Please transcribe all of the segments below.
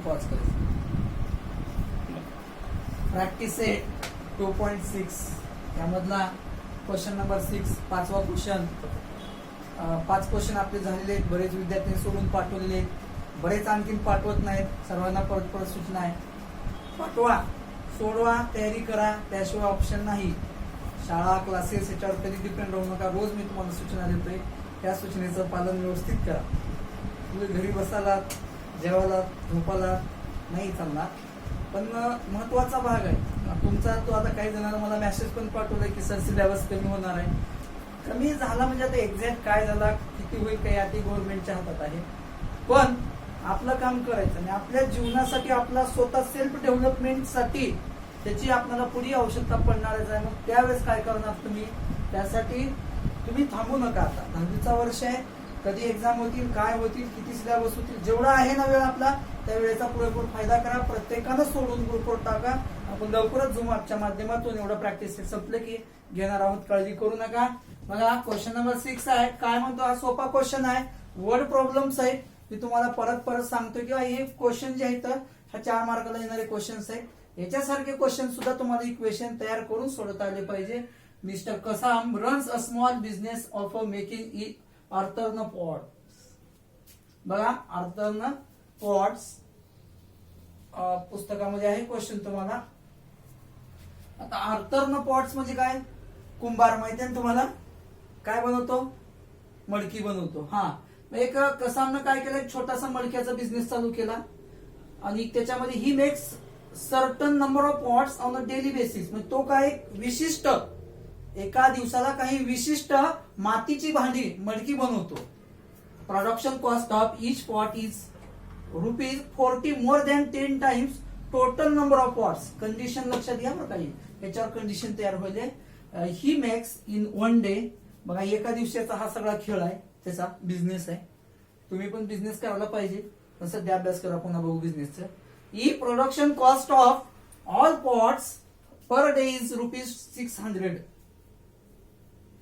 Pause करायचं. Practice आहे 2.6 यामधला क्वेश्चन नंबर 6 पाचवा क्वेश्चन. 5 क्वेश्चन आपले झालेले आहेत. बरेच विद्यार्थी सोडून पाठवलेले आहेत, बरेच आणखीन पाठवत नाहीत. सर्वांना परत परत सूचना आहे, पाठवा, सोडवा, तयारी करा, त्याशिवाय ऑप्शन नाही. शाळा क्लासेस याच्यावर कधी डिपेंड राहू नका. रोज मी तुम्हाला सूचना देतोय, त्या सूचनेचं पालन व्यवस्थित करा. तुम्ही घरी बसालात, जेवालात, झोपालात नाही चालणार, पण महत्वाचा भाग आहे तुमचा तो. आता काही जणांना मला मेसेज पण पाठवलाय की सर सिलेबस कमी होणार आहे. कमी झाला म्हणजे आता एक्झॅक्ट काय झाला, किती होईल काय ते गव्हर्नमेंटच्या हातात आहे. पण आपलं काम करायचं आणि आपल्या जीवनासाठी, आपला स्वतः सेल्फ डेव्हलपमेंटसाठी त्याची आपल्याला पुढे आवश्यकता पडणारच आहे. मग त्यावेळेस काय करणार तुम्ही, त्यासाठी तुम्ही थांबू नका. आता 10वीचा वर्ष आहे, कधी एक्झाम होतील, काय होतील, किती सिलेबस होतील, जेवढा आहे ना वेळ आपला त्या वेळेचा पुरेपूर फायदा करा. प्रत्येकानं सोडून ग्रुपवर टाका. आपण लवकरच झूम ॲपच्या माध्यमातून एवढं प्रॅक्टिस संपलं की घेणार आहोत, काळजी करू नका. बघा क्वेश्चन नंबर 6 आहे. काय म्हणतो, हा सोपा क्वेश्चन आहे, वर्ड प्रॉब्लेम्स आहे. मी तुम्हाला परत परत सांगतो की हे क्वेश्चन जे आहेत हा 4 मार्काला येणारे क्वेश्चन्स आहेत. याच्यासारखे क्वेश्चन सुद्धा तुम्हाला इक्वेशन तयार करून सोडवता आले पाहिजे. Mister Kasam runs a small business of making earthen pots. बघा अर्थर्न पॉट्स पुस्तकामध्ये आहे क्वेश्चन तुम्हाला. आता अर्थर्न पॉट्स म्हणजे काय, कुंभार माहिती आहे तुम्हाला, काय बनवतो, मडकी बनवतो. हा, एक कसामनं काय केलं, एक छोटासा मडक्याचा बिझनेस चालू केला आणि त्याच्यामध्ये ही makes certain number of pots on a daily basis. म्हणजे तो काय विशिष्ट एका दिवसाला काही विशिष्ट मातीची भांडी मडकी बनवतो. Production cost of each pot is ₹40 more than 10 times total number of pots. Condition लक्षात घ्या बरं काही, याच्यावर कंडिशन तयार होईल. He makes in 1 day. बघा एका दिवसाचा हा सगळा खेळ आहे, त्याचा बिझनेस आहे. तुम्ही पण बिझनेस करायला पाहिजे, पण सध्या अभ्यास करा, पुन्हा बघू बिझनेसचं. ही production cost of all pots per day is ₹600.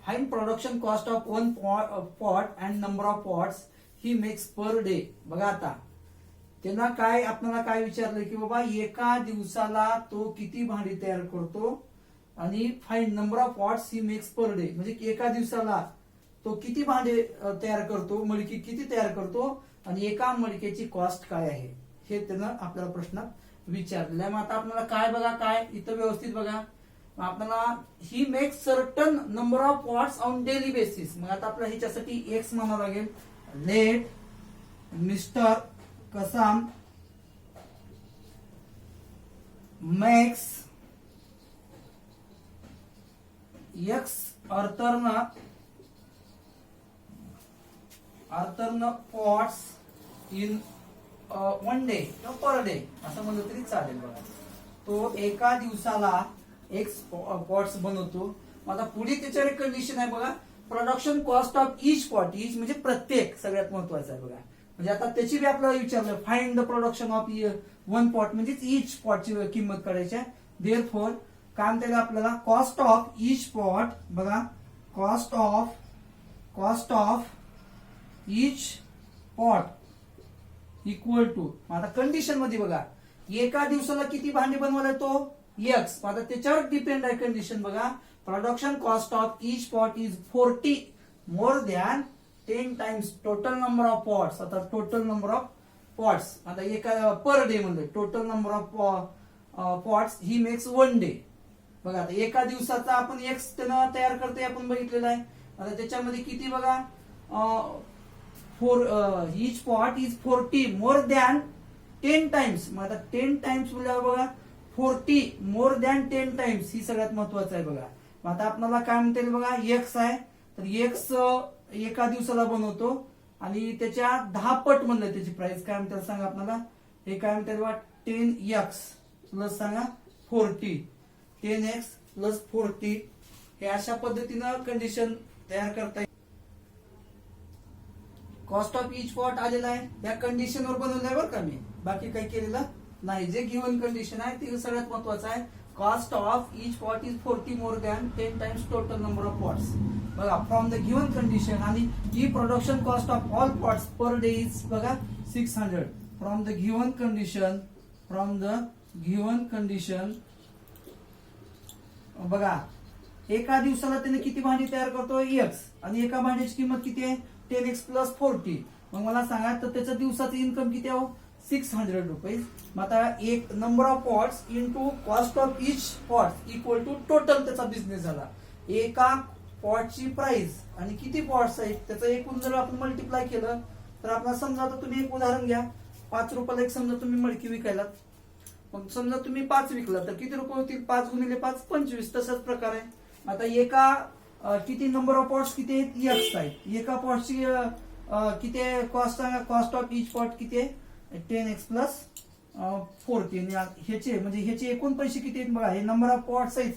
Find production cost of 1 pot and number of pots he makes per day. बघा आता त्यांना काय, आपल्याला काय विचारलं की बाबा एका दिवसाला तो किती भांडी तयार करतो आणि find number of pots he makes per day. म्हणजे एका दिवसाला तो किती भांडे तयार करतो, मडकी किती तयार करतो आणि एका मडक्याची कॉस्ट काय आहे, हे त्यानं आपल्याला प्रश्न विचारलेला आहे. मग आता आपल्याला काय बघा, काय इथं व्यवस्थित बघा, आपल्याला he makes certain number of pots on daily basis. मग आता आपल्याला ह्याच्यासाठी एक्स म्हणावं लागेल. Let Mister Kasam makes X earthen pots in 1 day किंवा पर डे असं म्हणलं तरी चालेल. बघा तो एका दिवसाला एक्स पॉट्स बनवतो. आता पुढे त्याच्यावर एक कंडिशन आहे बघा, production cost of each pot. Each म्हणजे प्रत्येक, सगळ्यात महत्वाचं आहे बघा. म्हणजे आता त्याची बी आपल्याला विचारलं, find the production of 1 pot म्हणजे ईच पॉटची किंमत काढायची आहे. देअरफॉर काय म्हणते आपल्याला, कॉस्ट ऑफ ईच पॉट. बघा cost of each pot equal to. आता कंडिशन मध्ये बघा एका दिवसाला किती भांडी बनवायला तो एक्स. आता त्याच्यावर डिपेंड आहे कंडिशन. बघा production cost of each pot is 40 more than 10 times total number of pots. आता टोटल नंबर ऑफ पॉट्स आता एका पर डे मध्ये total number of pots he makes 1 day. बघा आता एका दिवसाचा आपण एक्स त्यानं तयार करतोय, आपण बघितलेलं आहे. आता त्याच्यामध्ये किती बघा, each pot is 40 more than 10 times. मग आता 10 टाइम्स म्हणजे बघा 40 मोर दॅन 10 टाइम्स ही सगळ्यात महत्वाचं आहे. बघा मग आता आपल्याला काय म्हणता येईल बघा, एक्स आहे तर एक्स एका दिवसाला बनवतो आणि त्याच्या 10 पट म्हणलं त्याची प्राइस काय म्हणतात सांगा आपल्याला. हे काय म्हणतात बघा 10x प्लस सांगा 40, 10x प्लस 40. हे अशा पद्धतीनं कंडिशन तयार करता येईल. कॉस्ट ऑफ ईच पॉट आलेला आहे, या कंडिशनवर बनवलंय बरं का मी, बाकी काही केलेलं नाही. जे गिव्हन कंडिशन आहे ते सगळ्यात महत्वाचं आहे. Cost of each pot is 40 more than 10 times total number of pots. बघा फ्रॉम द गिव्हन कंडिशन आणि ही production cost of all pots per day is बघा 600. फ्रॉम द गिव्हन कंडिशन बघा, एका दिवसाला त्याने किती भांडी तयार करतो एक्स, आणि एका भांड्याची किंमत किती आहे 10x + 40. मग मला सांगा तर त्याचं दिवसाचं इन्कम किती आहे 600 रुपीज. मग आता एक number of pots into cost of each pot equal to total त्याचा बिझनेस झाला. एका पॉटची प्राइस आणि किती पॉट्स आहेत त्याचं एकूण जर आपण मल्टिप्लाय केलं तर आपल्याला समजा, आता तुम्ही एक उदाहरण घ्या, 5 रुपयाला एक समजा तुम्ही मडकी विकायला, मग समजा तुम्ही 5 विकला तर किती रुपये होतील 5 × 5 = 25. तसाच प्रकार आहे. आता एका किती नंबर ऑफ पॉट्स किती आहेत एक्स आहेत. एका पॉटची किती आहे कॉस्ट ऑफ इच पॉट किती आहे 10x + 40. ह्याचे म्हणजे ह्याचे एकूण पैसे किती आहेत बघा. हे नंबर ऑफ पॉट्स आहेत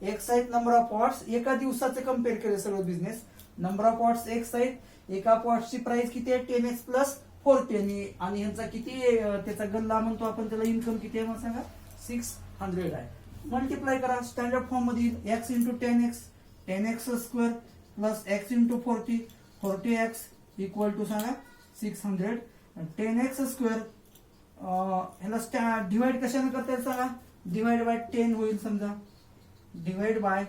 एक्स आहेत नंबर ऑफ पॉट्स. एका दिवसाचे कम्पेअर केले सगळं business. Number of pots x आहेत. एका पॉट्सची प्राइस किती आहे 10x + 40. आणि ह्यांचा किती त्याचा गल्ला म्हणतो आपण त्याला इन्कम किती आहे मग सांगा 600 आहे. मल्टिप्लाय करा स्टँडर्ड फॉर्म मध्ये x × 10x 10x² + x × 40 40x = सांगा 600. 10x² ह्याला डिवाइड कशाने करता येईल सांगा. डिवाइड बाय 10 होईल समजा. डिवाइड बाय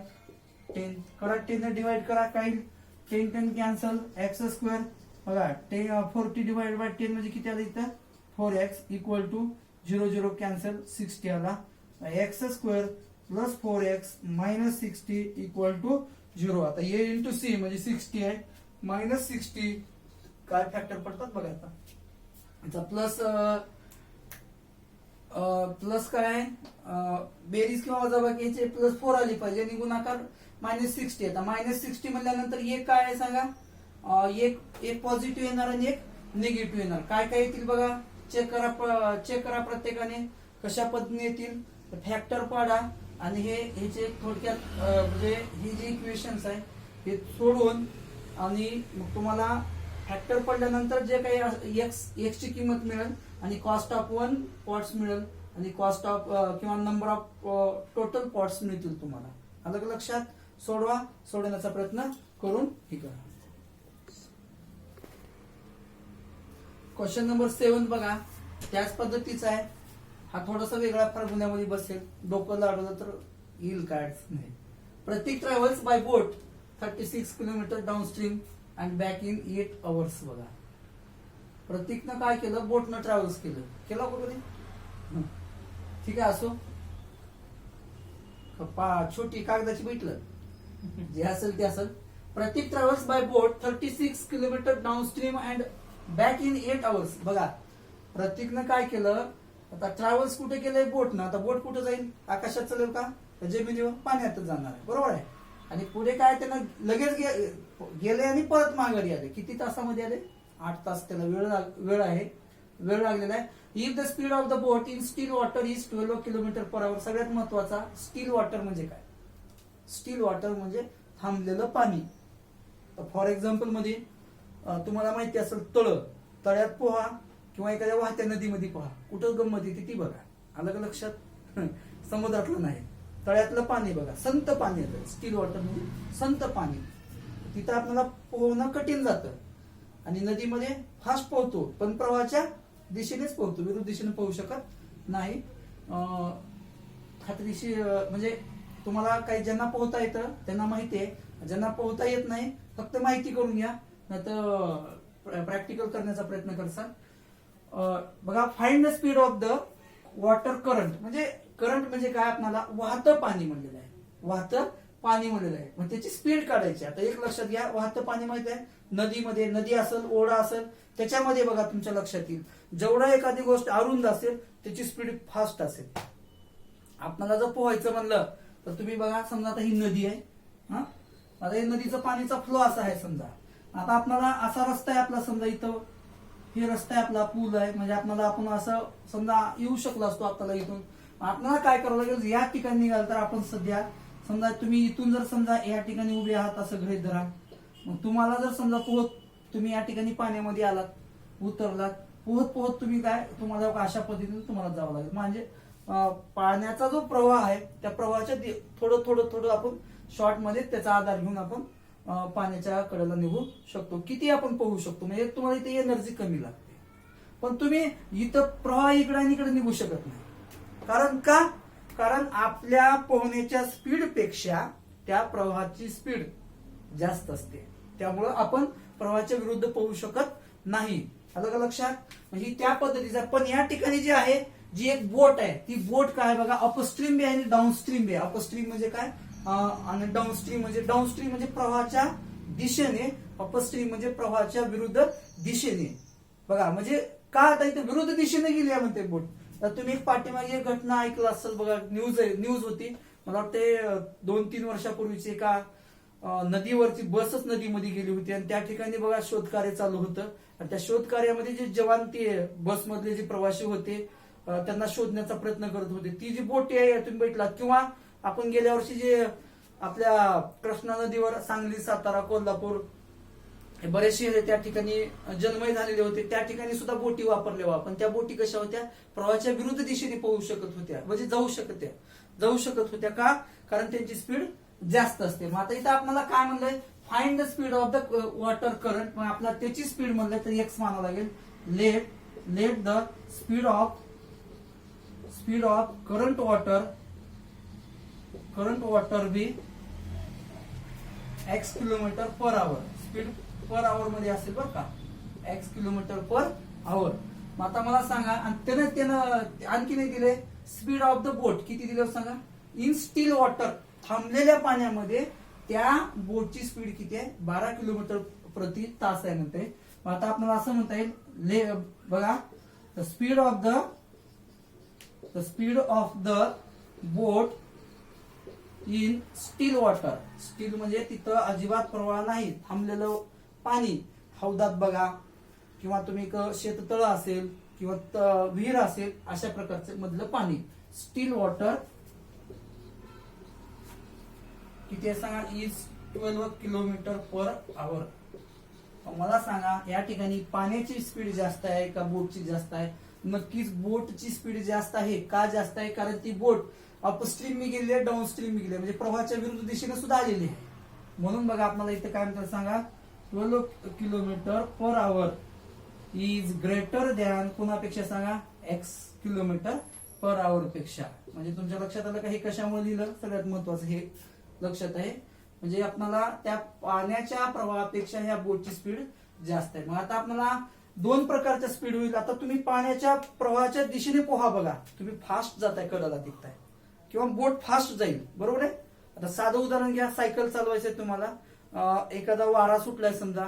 10 करा, 10 ने डिवाइड करा, काही 10 10 कॅन्सल, x² बघा 40 डिवाइड बाय 10 म्हणजे किती आलं इथं 4x = 0 0 कॅन्सल 60 आला. x² + 4x - 60 = 0. आता a × c म्हणजे 60 आहे -60 काय फॅक्टर पडतात बघा. आता याचा प्लस काय बेरीज किंवा वजाबाकीचे +4 आली पाहिजे आणि गुणाकार -60. आता -60 म्हणल्यानंतर एक काय आहे सांगा, एक पॉझिटिव्ह येणार आणि एक निगेटिव्ह येणार. काय काय येतील बघा, चेक करा प्रत्येकाने कशा पद्धतीने येतील. फॅक्टर पाडा आणि ह्याचे थोडक्यात म्हणजे ही जी इक्वेशन्स आहे हे सोडून आणि मग तुम्हाला फॅक्टर पडल्यानंतर जे काही एक्स ची किंमत मिळेल आणि कॉस्ट ऑफ 1 पॉट्स मिळेल आणि कॉस्ट ऑफ किंवा नंबर ऑफ टोटल पॉट्स मिळतील तुम्हाला. अलग लक्षात सोडवण्याचा प्रयत्न करून हे करा. क्वेश्चन नंबर 7 बघा, त्याच पद्धतीचा आहे. हा थोडासा वेगळा फार गुन्ह्यामध्ये बसेल, डोकं लावलं तर येईल काय नाही. Prateek travels by boat 36 kilometre downstream and back in 8 hours. बघा प्रतीकनं काय केलं, बोटनं ट्रॅव्हल्स केलं कुठे ठीक आहे असो, छोटी कागदाची भेटलं जे असेल ते असेल. Prateek travels by boat 36 kilometre downstream and back in 8 hours. बघा प्रतीकनं काय केलं, आता ट्रॅव्हल्स कुठे केलंय बोटनं. आता बोट कुठे जाईल, आकाशात चालेल का, जमिनीवर पाण्यातच जाणार आहे बरोबर आहे. आणि पुढे काय त्यांना लगेच गेले आणि परत माघारी आले. किती तासामध्ये आले 8 तास त्याला वेळ लागलेला आहे. If the speed of the boat in steel water is 12 km/h. सगळ्यात महत्वाचा स्टील वॉटर म्हणजे काय, स्टील वॉटर म्हणजे थांबलेलं पाणी. फॉर एक्झाम्पल मध्ये तुम्हाला माहिती असेल तळ्यात पोहा किंवा एखाद्या वाहत्या नदीमध्ये पोहा, कुठं गंमत येते ती बघा. अलग लक्षात समुद्रातलं नाही, तळ्यातलं पाणी बघा, संत पाणी येतं. स्टील वॉटर म्हणजे संत पाणी. तिथं आपल्याला पोहणं कठीण जातं आणि नदीमध्ये फास्ट पोहतो पण प्रवाहाच्या दिशेनेच पोहतो, विरुद्ध दिशेने पोहू शकत नाही. खात्रीशीर म्हणजे तुम्हाला काही ज्यांना पोहता येतं त्यांना माहिती आहे, ज्यांना पोहता येत नाही फक्त माहिती करून घ्या, नाहीतर प्रॅक्टिकल करण्याचा प्रयत्न करसाल. बघा find the speed of the water current. म्हणजे करंट म्हणजे काय, आपल्याला वाहतं पाणी म्हणलेलं आहे, वाहतं पाणी म्हणलेलं आहे. मग त्याची स्पीड काढायची. आता एक लक्षात घ्या, वाहतं पाणी माहिती आहे नदीमध्ये, नदी असेल ओढा असेल त्याच्यामध्ये बघा तुमच्या लक्षात येईल, जेवढा एखादी गोष्ट अरुंद असेल त्याची स्पीड फास्ट असेल. आपल्याला जर पोहायचं म्हणलं तर तुम्ही बघा, समजा आता ही नदी आहे, हा आता हे नदीचं पाणीचा फ्लो असा आहे समजा. आता आपल्याला असा रस्ता आहे आपला, समजा इथं हे रस्ता आहे आपला, पूल आहे, म्हणजे आपल्याला आपण असं समजा येऊ शकलो असतो आपल्याला इथून. आपल्याला काय करावं लागेल, या ठिकाणी निघाल तर आपण सध्या समजा तुम्ही इथून जर समजा या ठिकाणी उभे आहात असं गृहीत धरा, मग तुम्हाला जर समजा तुम्ही या ठिकाणी पाण्यामध्ये आलात, उतरलात, पोहत तुम्ही काय तुम्हाला अशा पद्धतीने तुम्हाला जावं लागेल. म्हणजे पाण्याचा जो प्रवाह आहे त्या प्रवाहाच्या थोडं आपण शॉर्ट मध्ये त्याचा आधार घेऊन आपण पाण्याच्या कडेला निघू शकतो. किती आपण पोहू शकतो, म्हणजे तुम्हाला इथे एनर्जी कमी लागते. पण तुम्ही इथं प्रवाह इकडे आणि इकडे निघू शकत नाही. कारण का? कारण आपल्या पोहण्याच्या स्पीड पेक्षा त्या प्रवाहाची स्पीड जास्त असते. त्यामुळं आपण प्रवाहाच्या विरुद्ध पोहू शकत नाही. आलं का लक्षात? म्हणजे त्या पद्धतीचा. पण या ठिकाणी जे आहे, जी एक बोट आहे, ती बोट काय बघा, अपस्ट्रीम बी आहे आणि डाऊनस्ट्रीम बी आहे. अपस्ट्रीम म्हणजे काय आणि डाऊनस्ट्रीम म्हणजे प्रवाहाच्या दिशेने, अपस्ट्रीम म्हणजे प्रवाहाच्या विरुद्ध दिशेने. बघा म्हणजे का आता इथे विरुद्ध दिशेने गेली आहे म्हणते बोट. तर तुम्ही एक पाठीमागे एक घटना ऐकलं असेल बघा, न्यूज होती, मला वाटते 2-3 वर्षापूर्वीची. एका नदीवरची बसच नदीमध्ये गेली होती आणि त्या ठिकाणी बघा शोधकार्य चालू होतं. आणि त्या शोधकार्यामध्ये जे जवान, ते बसमधले जे प्रवासी होते, त्यांना शोधण्याचा प्रयत्न करत होते. ती जी बोट आहे तुम्ही बघितला, किंवा आपण गेल्या वर्षी जे आपल्या कृष्णा नदीवर सांगली, सातारा, कोल्हापूर हे बरेच शहर त्या ठिकाणी जलमय झालेले होते, त्या ठिकाणी सुद्धा बोटी वापरल्या. पण त्या बोटी कशा होत्या? प्रवाहाच्या विरुद्ध दिशेने पोहू शकत होत्या, म्हणजे जाऊ शकत होत्या. का? कारण त्यांची स्पीड जास्त असते. मग आता इथं आपल्याला काय म्हणलंय, find the speed of the water current. मग आपल्याला त्याची स्पीड म्हणलं तर एक्स मानावं लागेल. Let the speed of current water be X kilometre per hour. Speed per hour मध्ये असेल बरं का, एक्स किलोमीटर पर आवर. मग आता मला सांगा, आणि त्यानं आणखी नाही दिले स्पीड ऑफ द बोट किती दिलं सांगा. इन स्टील वॉटर, थांबलेल्या पाण्यामध्ये त्या बोटची स्पीड किती आहे? 12 किलोमीटर प्रति तास आहे म्हणते. मग आता आपल्याला असं म्हणता येईल, बघा, the speed of the boat in steel water. Steel म्हणजे तिथं अजिबात प्रवाह नाही, थांबलेलं पाणी, हौदात बघा, किंवा तुम्ही शेततळ असेल किंवा विहीर असेल, अशा प्रकारचं मधलं पाणी. स्टील वॉटर किती आहे सांगा, इज 12 किलोमीटर पर आवर. मला सांगा, या ठिकाणी पाण्याची स्पीड जास्त आहे का बोटची जास्त आहे? नक्कीच बोटची स्पीड जास्त आहे. का जास्त आहे? कारण ती बोट अपस्ट्रीम मी गेली आहे, डाऊनस्ट्रीम मी गेली, म्हणजे प्रवाहाच्या विरुद्ध दिशेने सुद्धा आलेली आहे. म्हणून बघा आपल्याला इथे काय म्हणतात सांगा, 12 kilometre per hour is greater than कोणापेक्षा सांगा, एक्स किलोमीटर पर आवर पेक्षा. म्हणजे तुमच्या लक्षात आलं का हे कशामुळे लिहिलं? सगळ्यात महत्वाचं हे लक्षात आहे. म्हणजे आपल्याला त्या पाण्याच्या प्रवाहापेक्षा ह्या बोटची स्पीड जास्त आहे. मग आता आपल्याला 2 प्रकारच्या स्पीड होईल. आता तुम्ही पाण्याच्या प्रवाहाच्या दिशेने पोहा बघा, तुम्ही फास्ट जाताय, कडाला टिकताय, किंवा बोट फास्ट जाईल, बरोबर आहे. आता साधं उदाहरण घ्या, सायकल चालवायचंय तुम्हाला, एखादा वारा सुटलाय समजा,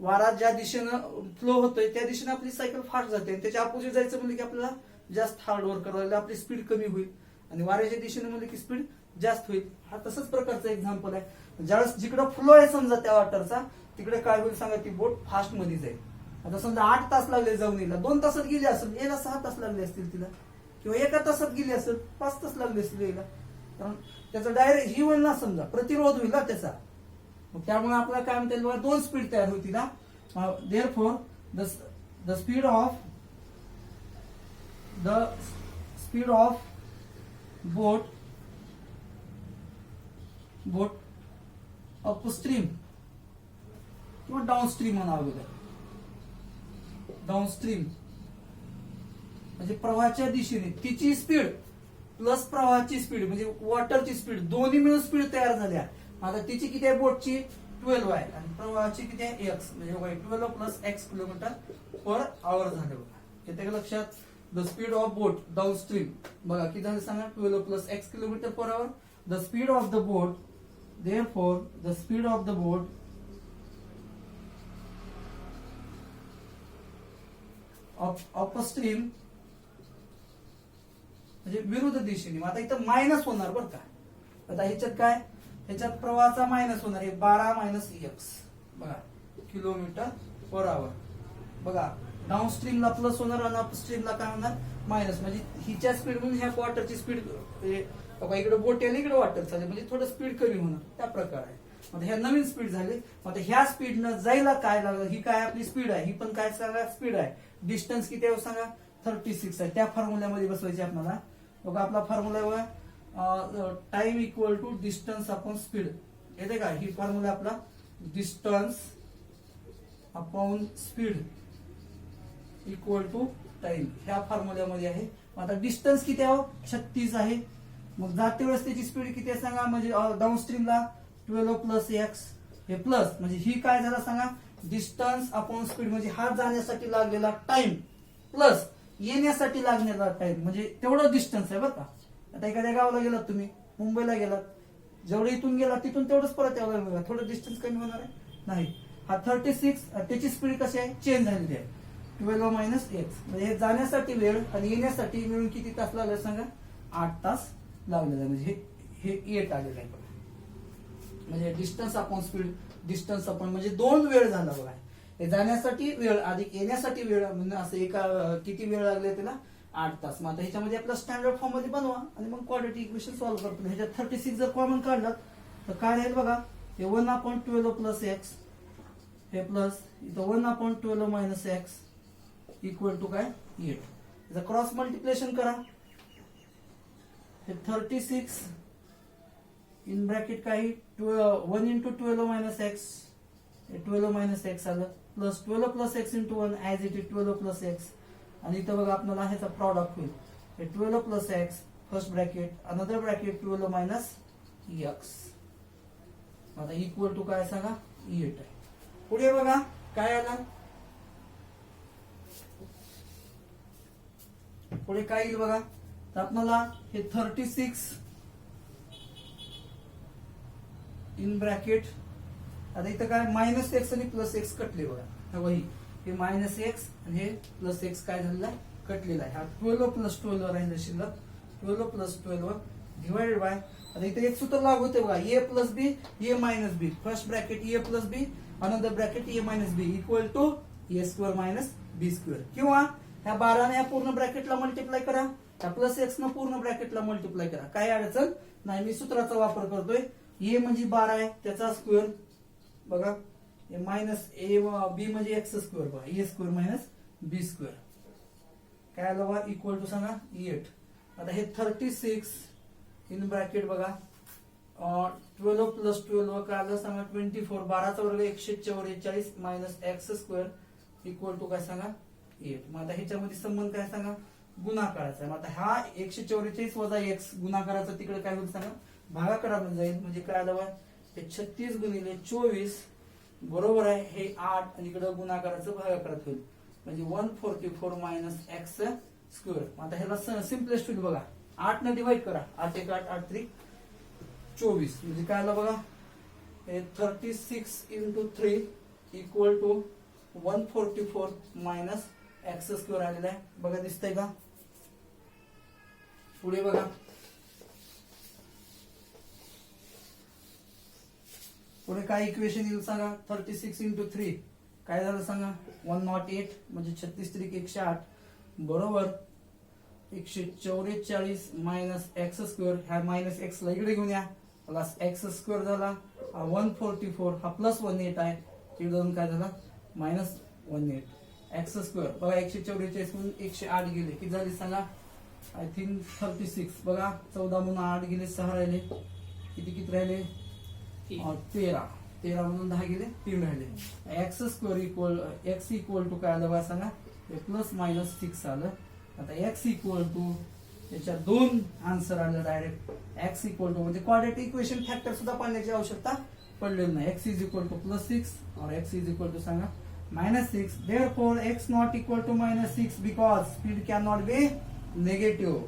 वारा ज्या दिशेनं फ्लो होतोय त्या दिशेने आपली सायकल फास्ट जाते, त्याच्या अपोजिट जायचं म्हणजे की आपल्याला जास्त हार्ड वर्क करावं लागेल, आपली स्पीड कमी होईल. आणि वाऱ्याच्या दिशेने म्हणजे की स्पीड जास्त होईल. हा तसंच प्रकारचा एक्झाम्पल आहे. ज्यावेळेस जिकडं फ्लो आहे समजा त्या वॉटरचा, तिकडे काय होईल सांगा, ती बोट फास्ट मध्ये जाईल. आता समजा 8 तास लागले जाऊन यायला, 2 तासात गेली असेल, याला 6 तास लागले असतील तिला, किंवा 1 तासात गेली असेल, 5 तास लागले असतील यायला. कारण त्याचा डायरेक्ट ही होईल ना, समजा प्रतिरोध होईल ना त्याचा. मग त्यामुळे आपल्याला काय म्हणता येईल बघा, 2 स्पीड तयार होती ना. Therefore the speed of boat upstream किंवा डाऊनस्ट्रीम म्हणावं अगोदर. डाऊनस्ट्रीम म्हणजे प्रवाहाच्या दिशेने तिची स्पीड प्लस प्रवाहाची स्पीड म्हणजे वॉटरची स्पीड, दोन्ही मिळून स्पीड तयार झाल्या. आता तिची किती आहे? बोटची 12 आहे आणि प्रवाहाची किती आहे? एक्स, म्हणजे 12 प्लस एक्स किलोमीटर पर आवर झाले बघा. येते का लक्षात? The speed of boat downstream बघा किती झालं सांगा, 12 plus x kilometre per our. The speed of the boat, therefore the speed of the boat upstream म्हणजे विरुद्ध दिशेने. आता इथं मायनस होणार बरं का. आता ह्याच्यात काय, ह्याच्यात प्रवाहाचा मायनस होणार आहे, 12 मायनस एक्स बघा किलोमीटर पर आवर. बघा डाऊनस्ट्रीमला प्लस होणार आणि अपस्ट्रीमला काय होणार? मायनस. म्हणजे हिच्या स्पीड म्हणजे ह्या वॉटरची स्पीड, इकडे बोट यायला इकडे वॉटर चालेल, म्हणजे थोडं स्पीड कमी होणार, त्या प्रकार आहे. मग ह्या नवीन स्पीड झाली. मग ह्या स्पीडनं जायला काय लागलं, ही काय आपली स्पीड आहे, ही पण काय सांगा स्पीड आहे. डिस्टन्स किती आहे सांगा, 36 आहे. त्या फॉर्म्युल्यामध्ये बसवायचे आपल्याला. बघा आपला फॉर्म्युला बघा, time equal to distance upon speed. येते का? ही फॉर्म्युला आपला distance upon speed equal to time ह्या फॉर्म्युल्यामध्ये आहे. आता डिस्टन्स किती आहे 36 आहे. मग जाते वेळेस त्याची स्पीड किती आहे सांगा. म्हणजे डाऊनस्ट्रीमला 12 प्लस एक्स हे प्लस म्हणजे ही काय झालं सांगा डिस्टन्स अपॉन स्पीड म्हणजे हा जाण्यासाठी लागलेला टाइम प्लस येण्यासाठी लागलेला टाइम म्हणजे तेवढं डिस्टन्स आहे बरं का. आता एखाद्या गावाला गेलात तुम्ही मुंबईला गेलात जेवढं इथून गेला तिथून तेवढंच परत यावं लागलं थोडं डिस्टन्स कमी होणार आहे नाही. हा 36 त्याची स्पीड कशी आहे चेंज झालेली आहे 12 मायनस एक्स म्हणजे हे जाण्यासाठी वेळ आणि येण्यासाठी मिळून किती तास लागले सांगा 8 तास लागलेला आहे. म्हणजे हे 8 आलेलं आहे बघा. म्हणजे distance upon speed distance upon म्हणजे 2 वेळ झाला बघा. हे जाण्यासाठी वेळ अधिक येण्यासाठी वेळ म्हणजे असं एका किती वेळ लागले त्याला 8 तास. मग आता ह्याच्यामध्ये आपला स्टँडर्ड फॉर्म मध्ये बनवा आणि मग क्वाड्रेटिक इक्वेशन सॉल्व्ह करतो. ह्याच्यात 36 जर कॉमन काढलात तर काय राहील बघा हे 1/12 प्लस एक्स हे प्लस इथं 1/12 मायनस एक्स इक्वल टू काय 8. याचं क्रॉस मल्टिप्लिकेशन करा. हे 36 इन ब्रॅकेट काही 1 into 12 minus X 12 minus X आलं plus 12 plus X into 1 as it is 12 plus X आणि इथं बघा आपल्याला ह्याचा प्रॉडक्ट होईल हे 12 plus X first bracket another bracket 12 minus X. आता इक्वल टू काय सांगा 8 आहे. पुढे बघा काय आलं पुढे काय येईल बघा तर आपल्याला हे 36 इन ब्रॅकेट आता इथं काय मायनस एक्स आणि प्लस एक्स कटले बघा वही हे मायनस एक्स आणि हे प्लस एक्स काय झालेला आहे कटलेला आहे. हा 12 प्लस 12 राहील शिल्लक 12 प्लस 12 डिवाइडेड बाय आता इथे एक सूत्र लागू होते बघा A plus B A minus B first bracket A plus B another bracket A minus B equal to A square minus B square किंवा ह्या 12 ने या पूर्ण ब्रॅकेटला मल्टिप्लाय करा त्या प्लस एक्स न पूर्ण ब्रॅकेटला मल्टिप्लाय करा काही अडचण नाही. मी सूत्राचा वापर करतोय ए म्हणजे 12 आहे त्याचा स्क्वेअर बघा मायनस ए बी म्हणजे एक्स स्क्वेअर बघा ए स्क्वेअर मायनस बी स्क्वेअर काय आलं बघा इक्वल टू सांगा 8. आता हे 36 इन ब्रॅकेट बघा 12 प्लस 12 काय आलं सांगा 24 12चा वर्ग 144 minus X square equal to काय सांगा 8. मग आता ह्याच्यामध्ये संबंध काय सांगा गुणाकाराचा आहे. मग आता हा 144 वजा एक्स गुणाकाराचा तिकडे काय होईल सांगा भागाकारामध्ये जाईल म्हणजे काय आलं बघा हे 36 गुणिले 24 बरोबर आहे हे 8 आणि इकडे गुणाकाराचं भागाकारात होईल म्हणजे 144 मायनस एक्स स्क्वेअर. आता ह्याला सिम्पलेस्ट होईल बघा 8 ने डिवाइड करा 8 1 8 8 3 24 म्हणजे काय आलं बघा हे 36 into 3 equal to 144 minus X square आलेला आहे बघा दिसतंय का. पुढे बघा पुढे काय इक्वेशन येईल सांगा 36 इंटू 3 काय झालं सांगा 108 म्हणजे 36 3 108 बरोबर 144 मायनस एक्स स्क्वेअर ह्या मायनस एक्स ला इकडे घेऊन या प्लस एक्स स्क्वेअर झाला 144 हा प्लस 18 आहे तिकडे जाऊन काय झाला मायनस 18 एक्स स्क्वेअर बघा 144 म्हणून 108 गेले किती झाले सांगा आय थिंक 36 बघा 14 म्हणून 8 गेले 6 राहिले किती राहिले 13 म्हणून 10 गेले 3 राहिले X square equal X equal to काय आलं बघा सांगा प्लस मायनस 6 आलं. आता एक्स इक्वल टू याच्या 2 आन्सर आलं डायरेक्ट एक्स इक्वल टू म्हणजे क्वाड्रेटिक इक्वेशन फॅक्टर सुद्धा पाहण्याची आवश्यकता पडलेली नाही. X is equal two plus 6 और एक्स इज इक्वल टू सांगा -6. Therefore x not equal to -6 because speed cannot be negative.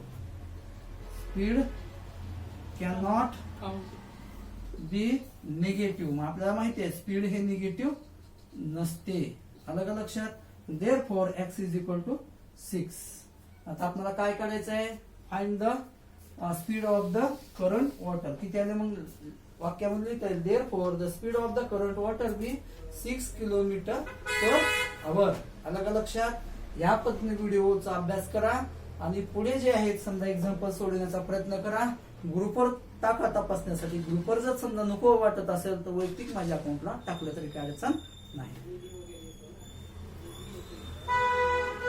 Speed cannot be negative. मग आपल्याला माहिती आहे स्पीड हे निगेटिव्ह नसते. अलग लक्षात. Therefore x is equal to 6. आता आपल्याला काय करायचं आहे find the speed of the current water. किती आले मग वाक्यामध्ये लिहिता येईल therefore the speed of the current water be 6 kilometre per hour. अलग लक्षात. या पद्धतीने व्हिडिओचा अभ्यास करा आणि पुढे जे आहेत समजा एक्झाम्पल सोडवण्याचा प्रयत्न करा. ग्रुपवर टाका तपासण्यासाठी. ग्रुपवर जर समजा नको वाटत असेल तर वैयक्तिक माझ्या अकाउंटला टाकलं तरी काय अडचण नाही.